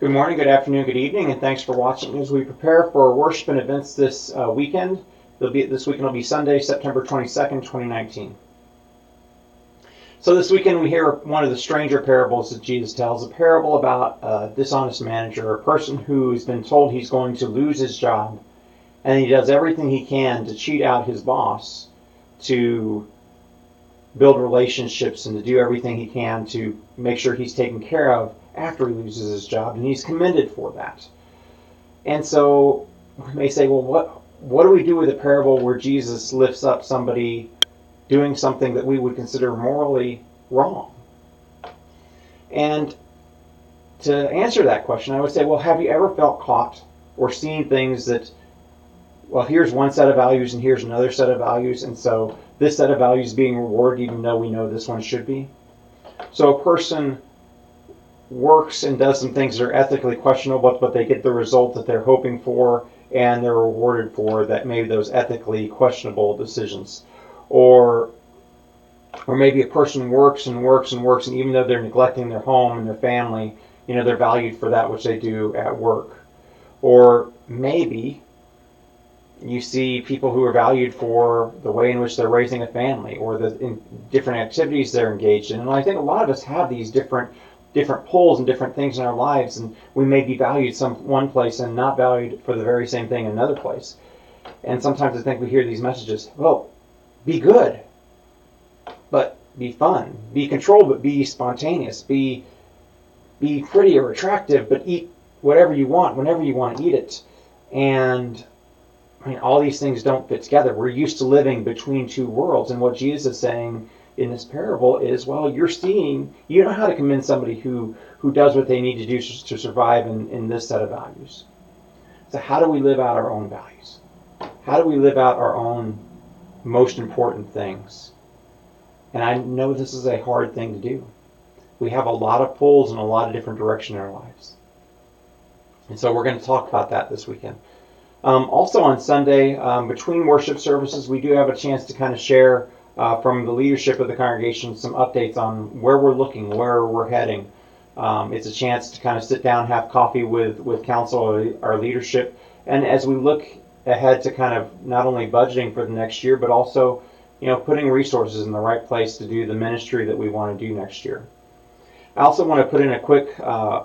Good morning, good afternoon, good evening, and thanks for watching as we prepare for worship and events this weekend. This weekend will be Sunday, September 22nd, 2019. So this weekend we hear one of the stranger parables that Jesus tells, a parable about a dishonest manager, a person who's been told he's going to lose his job, and he does everything he can to cheat out his boss, to build relationships, and to do everything he can to make sure he's taken care of after he loses his job, and he's commended for that. And so we may say, well, what do we do with a parable where Jesus lifts up somebody doing something that we would consider morally wrong? And to answer that question, I would say, well, have you ever felt caught or seen things that, well, here's one set of values and here's another set of values, and so this set of values is being rewarded even though we know this one should be? So a person works and does some things that are ethically questionable, but they get the result that they're hoping for, and they're rewarded for that, maybe those ethically questionable decisions. Or maybe a person works and works and works, and even though they're neglecting their home and their family, they're valued for that which they do at work. Or maybe you see people who are valued for the way in which they're raising a family, or the different activities they're engaged in. And I think a lot of us have these different pulls and different things in our lives, and we may be valued one place and not valued for the very same thing in another place. And sometimes I think we hear these messages, well, be good, but be fun. Be controlled, but be spontaneous. Be pretty or attractive, but eat whatever you want, whenever you want to eat it. And all these things don't fit together. We're used to living between two worlds, and what Jesus is saying in this parable is, well, you know how to convince somebody who does what they need to do to survive in this set of values. So how do we live out our own values? How do we live out our own most important things? And I know this is a hard thing to do. We have a lot of pulls in a lot of different directions in our lives. And so we're going to talk about that this weekend. Also on Sunday, between worship services, we do have a chance to kind of share from the leadership of the congregation some updates on where we're looking, where we're heading. It's a chance to kind of sit down, have coffee with council, our leadership, and as we look ahead to kind of not only budgeting for the next year, but also putting resources in the right place to do the ministry that we want to do next year. I also want to put in a quick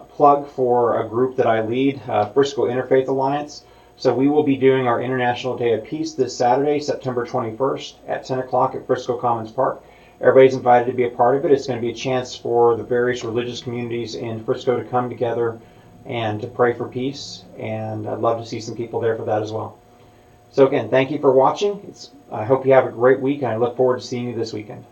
plug for a group that I lead, Frisco Interfaith Alliance. So we will be doing our International Day of Peace this Saturday, September 21st at 10 o'clock at Frisco Commons Park. Everybody's invited to be a part of it. It's going to be a chance for the various religious communities in Frisco to come together and to pray for peace. And I'd love to see some people there for that as well. So again, thank you for watching. I hope you have a great week, and I look forward to seeing you this weekend.